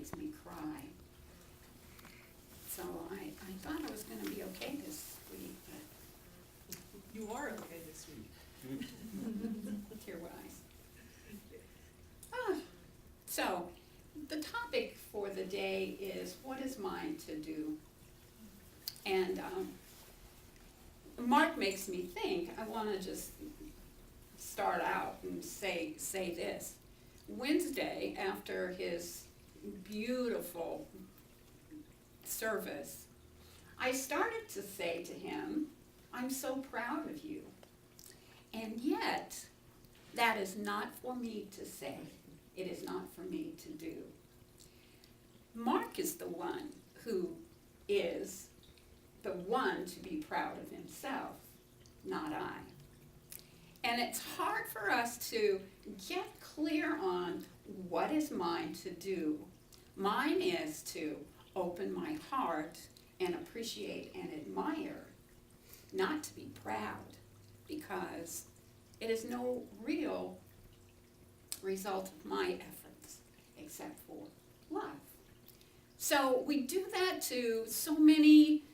makes me cry. So I thought I was going to be okay this week, but You are okay this week. tear-wise. So the topic for the day is, what is mine to do? And Mark makes me think. I want to just start out and say this. Wednesday, after his beautiful service, I started to say to him, I'm so proud of you. And yet, that is not for me to say. It is not for me to do. Mark is the one who is the one to be proud of himself, not I. And it's hard for us to get clear on what is mine to do. Mine is to open my heart and appreciate and admire, not to be proud, because it is no real result of my efforts except for love. So we do that to so many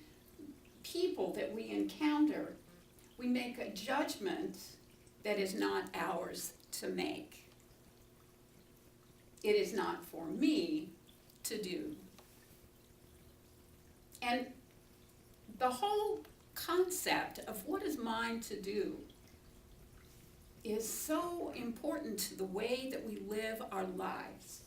people that we encounter. We make a judgment that is not ours to make. It is not for me to do. And the whole concept of what is mine to do is so important to the way that we live our lives.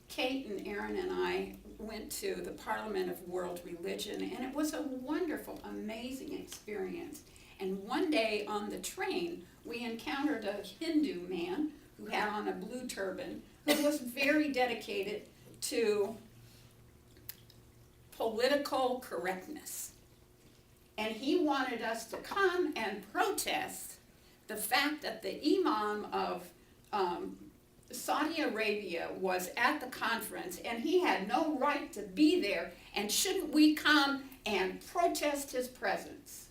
Kate and Aaron and I went to the Parliament of World Religion, and it was a wonderful, amazing experience. And one day on the train, we encountered a Hindu man who had on a blue turban, who was very dedicated to political correctness. And he wanted us to come and protest the fact that the Imam of Saudi Arabia was at the conference, and he had no right to be there, and shouldn't we come and protest his presence?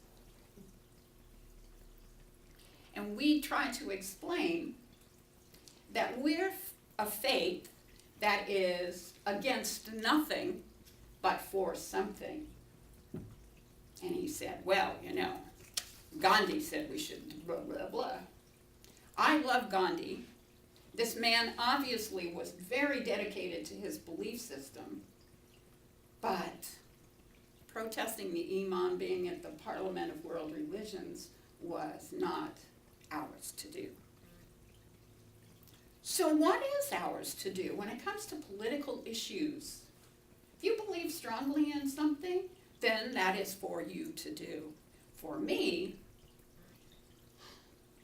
And we try to explain that we're a faith that is against nothing but for something. And he said, well, Gandhi said we should blah, blah, blah. I love Gandhi. This man obviously was very dedicated to his belief system, but protesting the Imam being at the Parliament of World Religions was not ours to do. So what is ours to do when it comes to political issues? If you believe strongly in something, then that is for you to do. For me,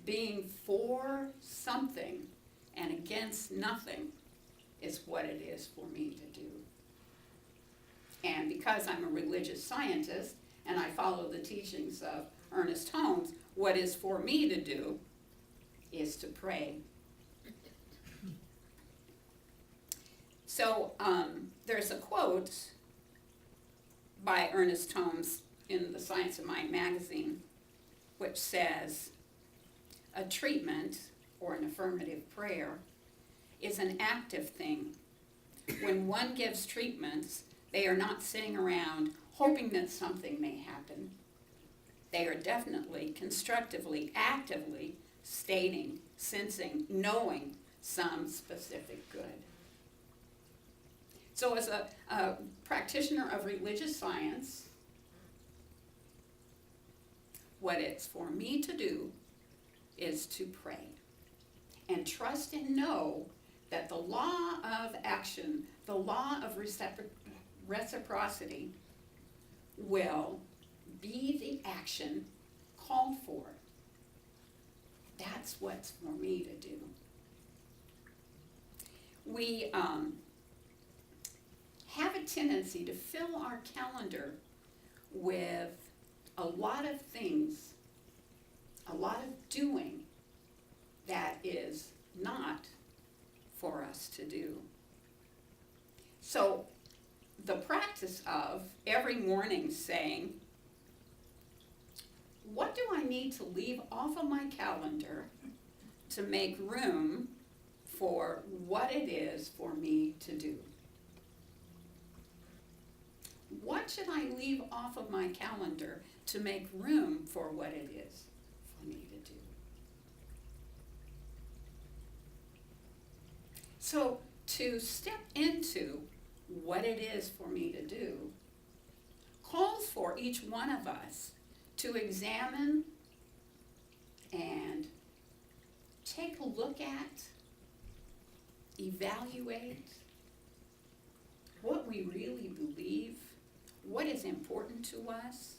being for something and against nothing is what it is for me to do. And because I'm a religious scientist and I follow the teachings of Ernest Holmes, what is for me to do is to pray. So there's a quote by Ernest Holmes in the Science of Mind magazine, which says, a treatment, or an affirmative prayer, is an active thing. When one gives treatments, they are not sitting around hoping that something may happen. They are definitely, constructively, actively stating, sensing, knowing some specific good. So as a practitioner of religious science, what it's for me to do is to pray and trust and know that the law of action, the law of reciprocity will be the action called for. That's what's for me to do. We have a tendency to fill our calendar with a lot of things, a lot of doing that is not for us to do. So the practice of every morning saying, what do I need to leave off of my calendar to make room for what it is for me to do. What should I leave off of my calendar to make room for what it is for me to do? So to step into what it is for me to do calls for each one of us to examine and take a look at, evaluate what we really believe, what is important to us,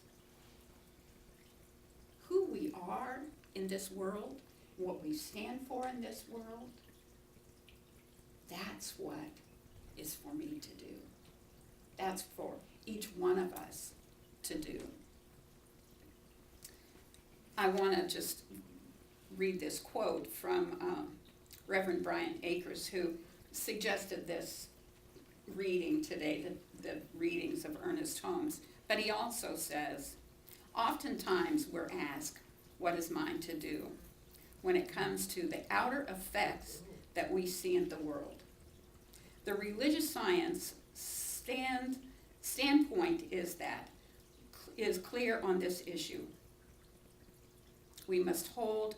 who we are in this world, what we stand for in this world. That's what is for me to do. That's for each one of us to do. I want to just read this quote from Reverend Brian Akers, who suggested this reading today, the readings of Ernest Holmes. But he also says, oftentimes we're asked, what is mine to do, when it comes to the outer effects that we see in the world. The religious science standpoint is clear on this issue. We must hold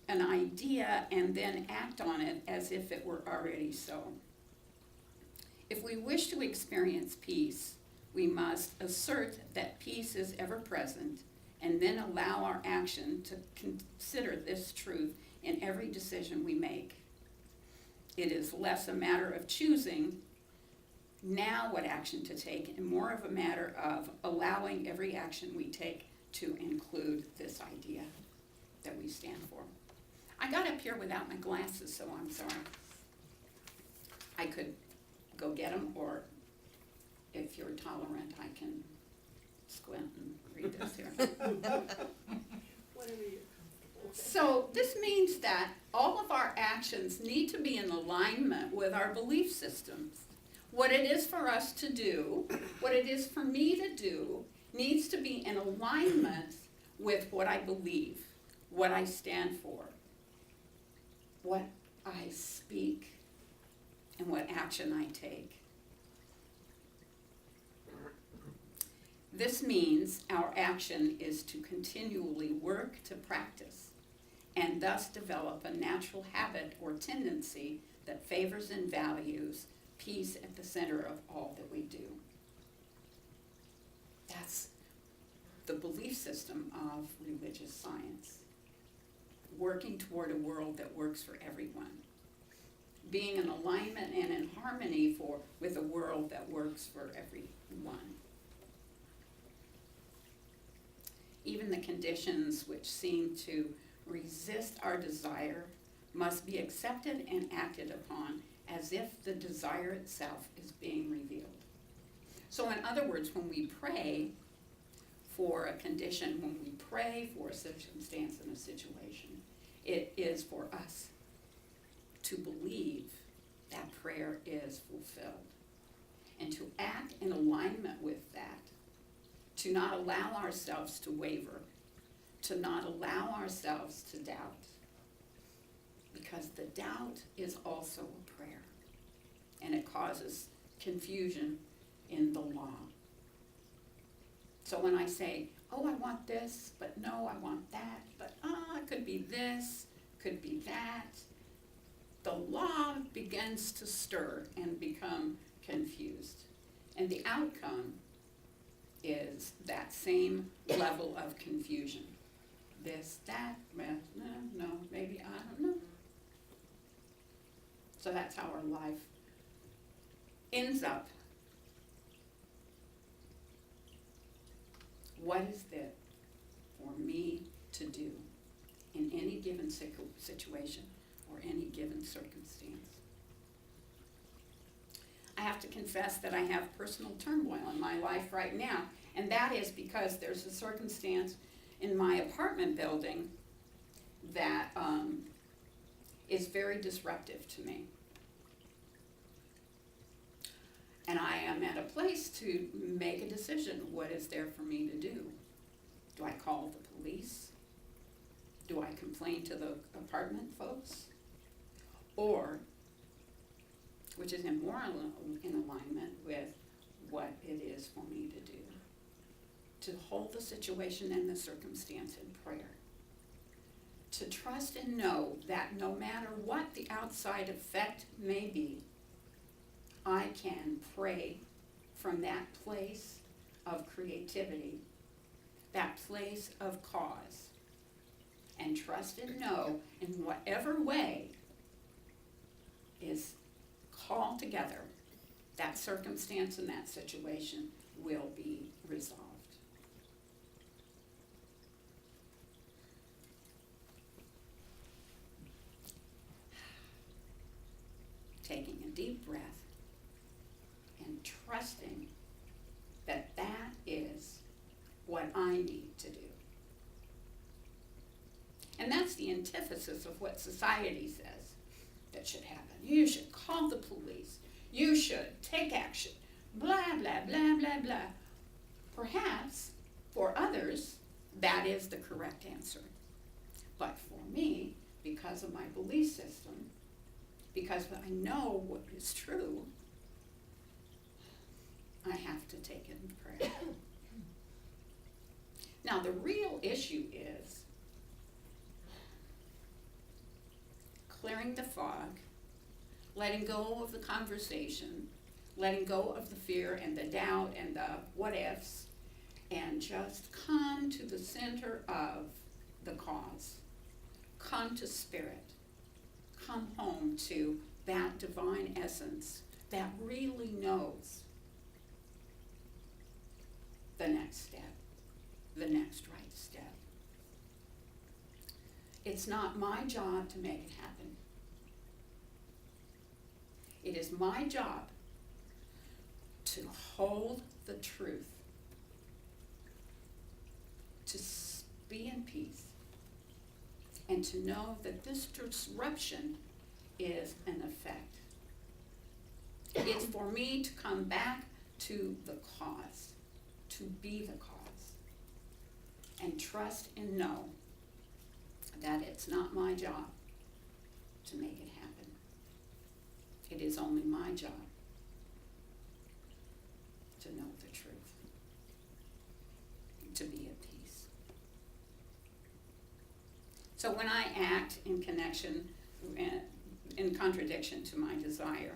an idea and then act on it as if it were already so. If we wish to experience peace, we must assert that peace is ever present and then allow our action to consider this truth in every decision we make. It is less a matter of choosing now what action to take and more of a matter of allowing every action we take to include this idea that we stand for. I got up here without my glasses, so I'm sorry. I could go get them, or if you're tolerant, I can squint and read this here. Whatever you're comfortable with. So this means that all of our actions need to be in alignment with our belief systems. What it is for us to do, what it is for me to do, needs to be in alignment with what I believe, what I stand for, what I speak, and what action I take. This means our action is to continually work to practice and thus develop a natural habit or tendency that favors and values peace at the center of all that we do. That's the belief system of religious science. Working toward a world that works for everyone. Being in alignment and in harmony with a world that works for everyone. Even the conditions which seem to resist our desire must be accepted and acted upon as if the desire itself is being revealed. So in other words, when we pray for a condition, when we pray for a circumstance and a situation, it is for us to believe that prayer is fulfilled and to act in alignment with that, to not allow ourselves to waver, to not allow ourselves to doubt, because the doubt is also a prayer, and it causes confusion in the law. So when I say, oh, I want this, but no, I want that, but it could be this, could be that, the law begins to stir and become confused. And the outcome is that same level of confusion. This, that, no, maybe, I don't know. So that's how our life ends up. What is it for me to do in any given situation or any given circumstance? I have to confess that I have personal turmoil in my life right now, and that is because there's a circumstance in my apartment building that is very disruptive to me. And I am at a place to make a decision. What is there for me to do? Do I call the police? Do I complain to the apartment folks? or which is more in alignment with what it is for me to do. To hold the situation and the circumstance in prayer. To trust and know that no matter what the outside effect may be, I can pray from that place of creativity, that place of cause, and trust and know in whatever way is called together, that circumstance and that situation will be resolved. Taking a deep breath and trusting that that is what I need to do. And that's the antithesis of what society says that should happen. You should call the police. You should take action. Blah, blah, blah, blah, blah. Perhaps for others, that is the correct answer. But for me, because of my belief system, because I know what is true, I have to take it in prayer. Now, the real issue is clearing the fog, letting go of the conversation, letting go of the fear and the doubt and the what ifs, and just come to the center of the cause. Come to spirit. Come home to that divine essence that really knows the next step, the next right step. It's not my job to make it happen. It is my job to hold the truth, to be in peace, and to know that this disruption is an effect. It's for me to come back to the cause, to be the cause, and trust and know that it's not my job to make it happen. It is only my job to know the truth, to be at peace. So when I act in connection, in contradiction to my desire,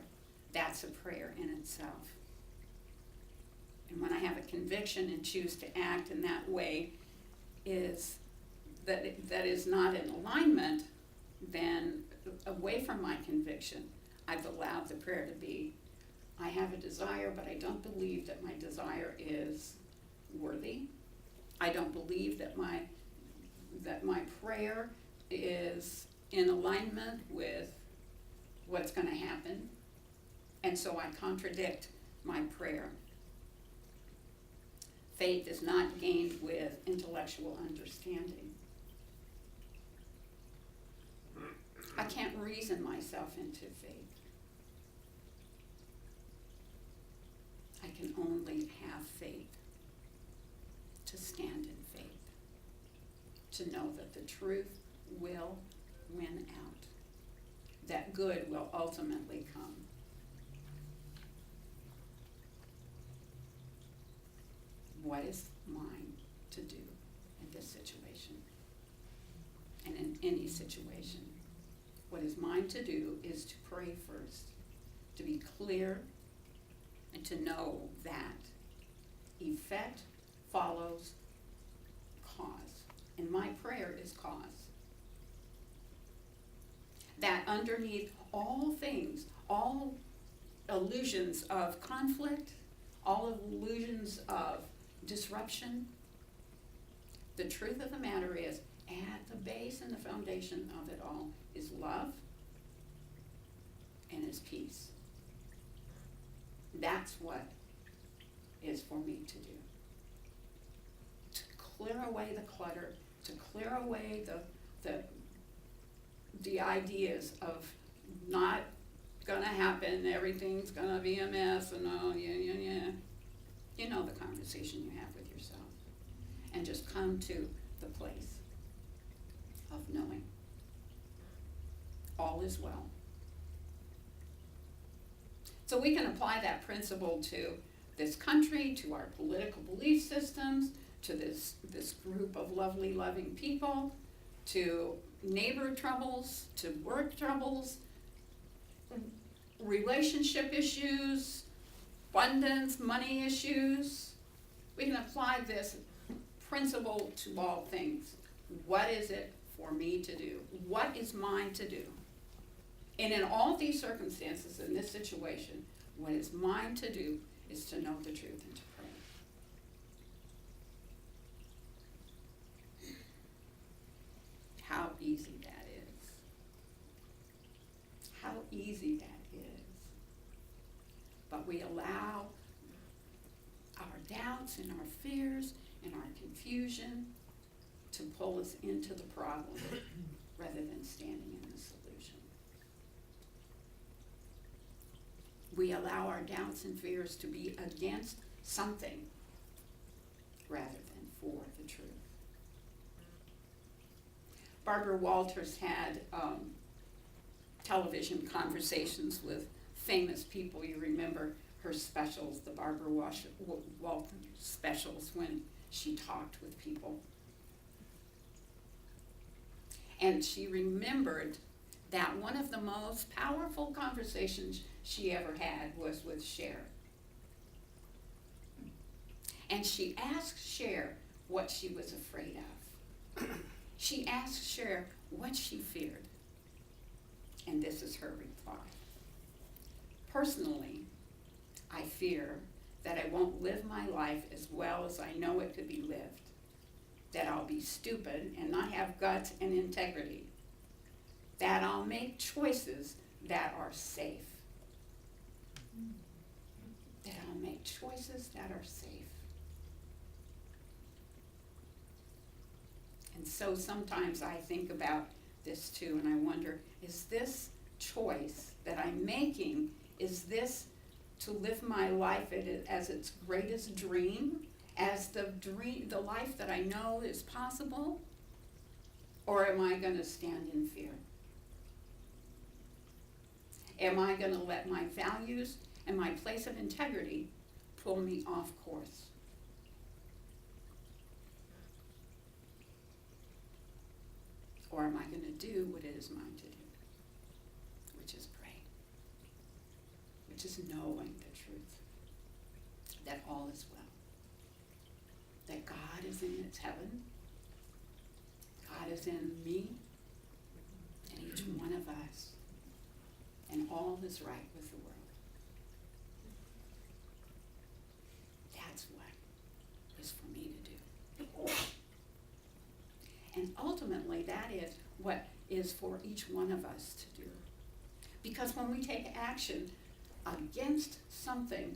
that's a prayer in itself. And when I have a conviction and choose to act in that way, that is not in alignment, then away from my conviction, I've allowed the prayer to be, I have a desire, but I don't believe that my desire is worthy. I don't believe that my prayer is in alignment with what's going to happen, and so I contradict my prayer. Faith is not gained with intellectual understanding. I can't reason myself into faith. I can only have faith, to stand in faith, to know that the truth will win out, that good will ultimately come. What is mine to do in this situation? And in any situation, what is mine to do is to pray first, to be clear, and to know that effect follows cause. And my prayer is cause. That underneath all things, all illusions of conflict, all illusions of disruption, the truth of the matter is, at the base and the foundation of it all is love and is peace. That's what is for me to do. To clear away the clutter, to clear away the ideas of not gonna happen, everything's gonna be a mess, and oh, yeah. You know the conversation you have with yourself. And just come to the place of knowing all is well, So we can apply that principle to this country, to our political belief systems, to this group of lovely, loving people, to neighbor troubles, to work troubles, relationship issues, abundance, money issues. We can apply this principle to all things. What is it for me to do? What is mine to do? And in all these circumstances, in this situation, what is mine to do is to know the truth and to pray. How easy that is. How easy that is. But we allow our doubts and our fears and our confusion to pull us into the problem rather than standing in the solution. We allow our doubts and fears to be against something rather than for the truth. Barbara Walters had television conversations with famous people. You remember her specials, the Barbara Walters specials, when she talked with people. And she remembered that one of the most powerful conversations she ever had was with Cher. And she asked Cher what she was afraid of. She asked Cher what she feared. And this is her reply. Personally, I fear that I won't live my life as well as I know it could be lived, that I'll be stupid and not have guts and integrity, that I'll make choices that are safe, that I'll make choices that are safe. And so sometimes I think about this too, and I wonder, is this choice that I'm making, is this to live my life as its greatest dream, as the life that I know is possible? Or am I going to stand in fear? Am I going to let my values and my place of integrity pull me off course? Or am I going to do what it is mine to do, which is pray, which is knowing the truth, that all is well, that God is in its heaven, God is in me, and each one of us, and all is right with the world. That's what is for me to do. And ultimately, that is what is for each one of us to do. Because when we take action against something,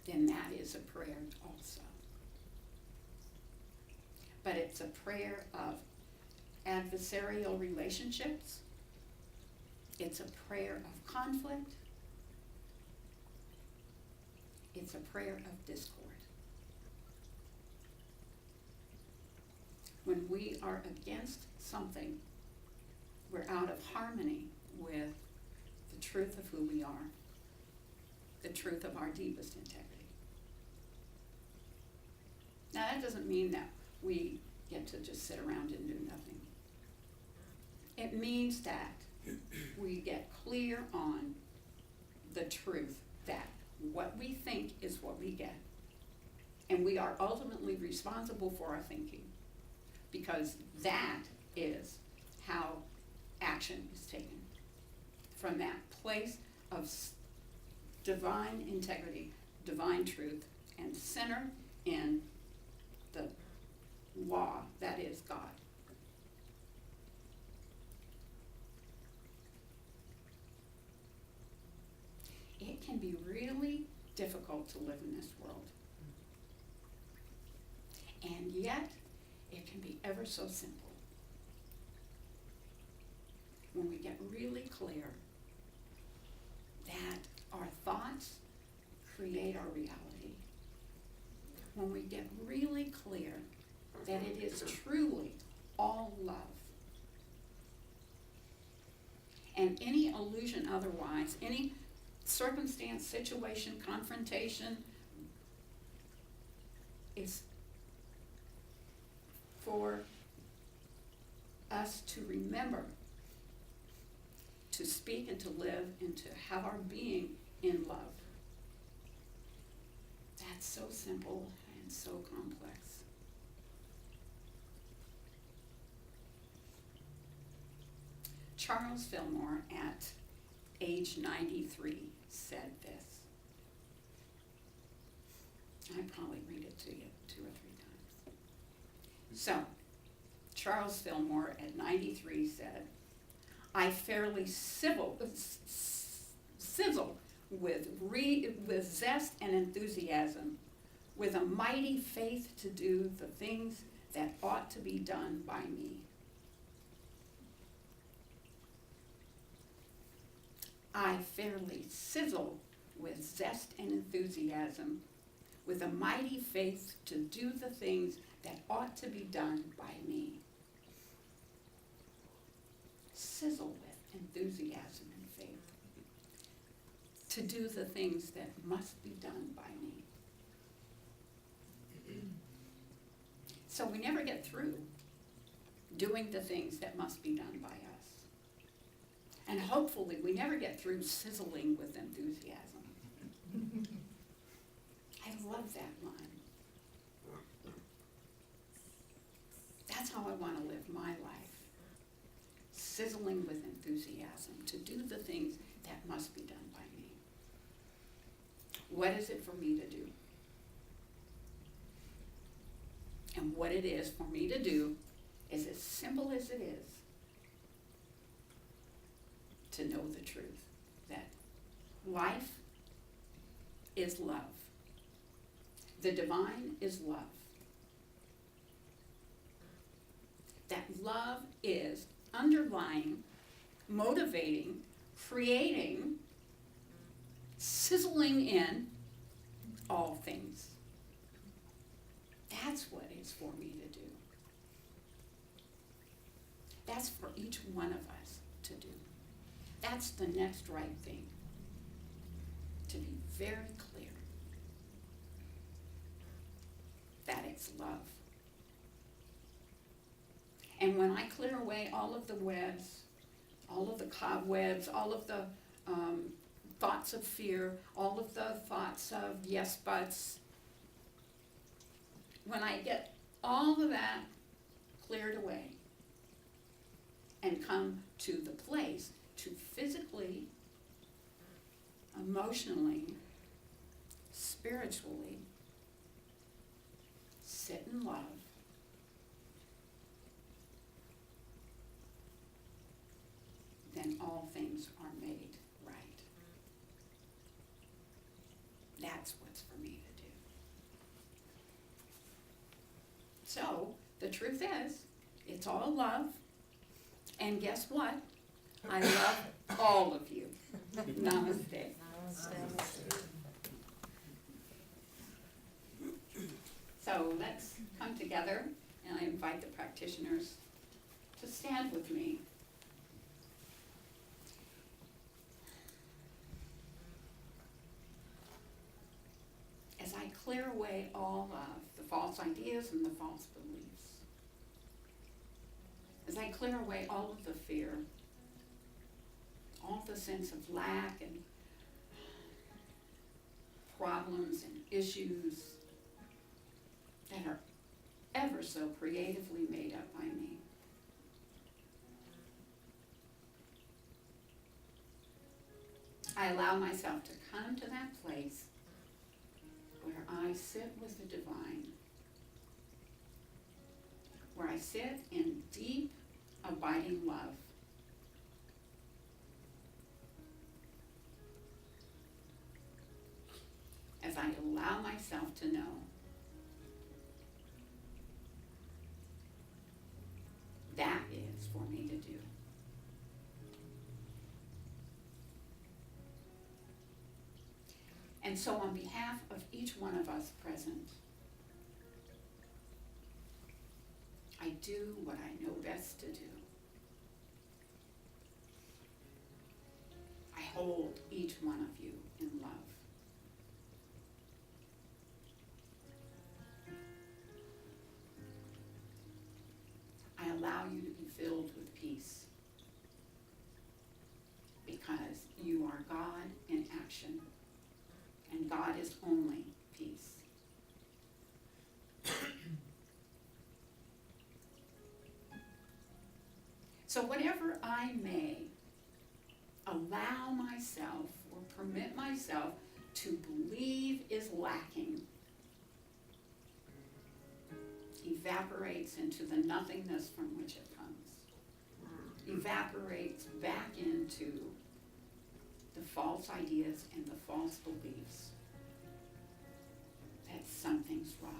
then that is a prayer also. But it's a prayer of adversarial relationships. It's a prayer of conflict. It's a prayer of discord. When we are against something, we're out of harmony with the truth of who we are, the truth of our deepest integrity. Now, that doesn't mean that we get to just sit around and do nothing. It means that we get clear on the truth that what we think is what we get. And we are ultimately responsible for our thinking, because that is how action is taken. From that place of divine integrity, divine truth, and centered in the law that is God. It can be really difficult to live in this world. And yet, it can be ever so simple when we get really clear that our thoughts create our reality. When we get really clear that it is truly all love. And any illusion otherwise, any circumstance, situation, confrontation is for us to remember to speak and to live and to have our being in love. That's so simple and so complex. Charles Fillmore, at age 93, said this. I probably read it to you 2 or 3 times. So, Charles Fillmore at 93 said, I fairly sizzle with zest and enthusiasm, with a mighty faith to do the things that ought to be done by me. I fairly sizzle with zest and enthusiasm, with a mighty faith to do the things that ought to be done by me. Sizzle with enthusiasm and faith to do the things that must be done by me. So we never get through doing the things that must be done by us. And hopefully we never get through sizzling with enthusiasm. I love that line. That's how I want to live my life. Sizzling with enthusiasm to do the things that must be done by me. What is it for me to do? And what it is for me to do is as simple as it is to know the truth, that life is love. The divine is love. That love is underlying, motivating, creating, sizzling in all things. That's what it's for me to do. That's for each one of us to do. That's the next right thing. To be very clear that it's love. And when I clear away all of the webs, all of the cobwebs, all of the thoughts of fear, all of the thoughts of yes buts, when I get all of that cleared away and come to the place to physically, emotionally, spiritually sit in love, then all things are made right. That's what's for me to do. So, the truth is, it's all love, and guess what? I love all of you. Namaste. So let's come together, and I invite the practitioners to stand with me. As I clear away all of the false ideas and the false beliefs. As I clear away all of the fear, all the sense of lack and problems and issues that are ever so creatively made up by me. I allow myself to come to that place where I sit with the divine, where I sit in deep, abiding love. As I allow myself to know that is for me to do. And so on behalf of each one of us present, I do what I know best to do. hold each one of you in love. I allow you to be filled with peace because you are God in action, and God is only peace. So whatever I may allow myself or permit myself to believe is lacking evaporates into the nothingness from which it comes. Evaporates back into the false ideas and the false beliefs that something's wrong.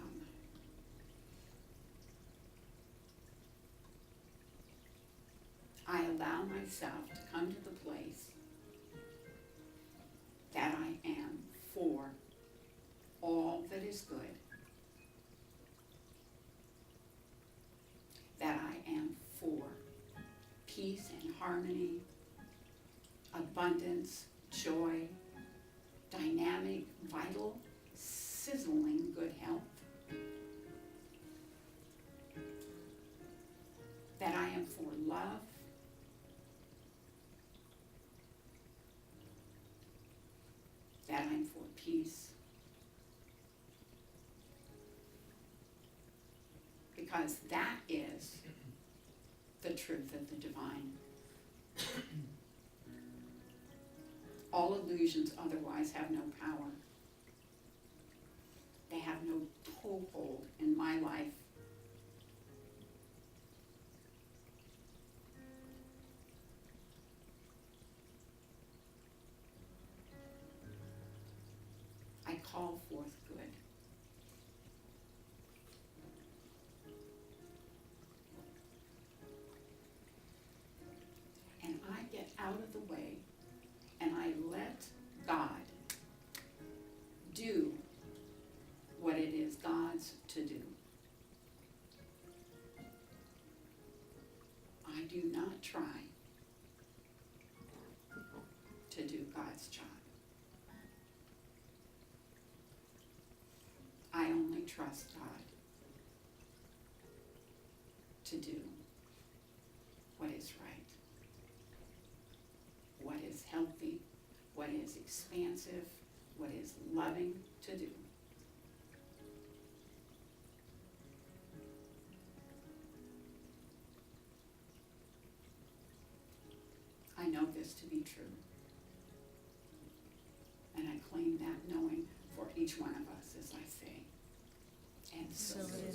I allow myself to come to the place that I am for all that is good, that I am for peace and harmony, abundance, joy, dynamic, vital, sizzling good health, that I am for love, that I'm for peace, because that is the truth of the divine. All illusions otherwise have no power. They have no toehold in my life. I call forth good. And I get out of the way and I let God do what it is God's to do. I do not try to do God's job. I only trust God to do what is right, what is healthy, what is expansive, what is loving to do. I know this to be true, and I claim that knowing for each one of us, as I say. And so it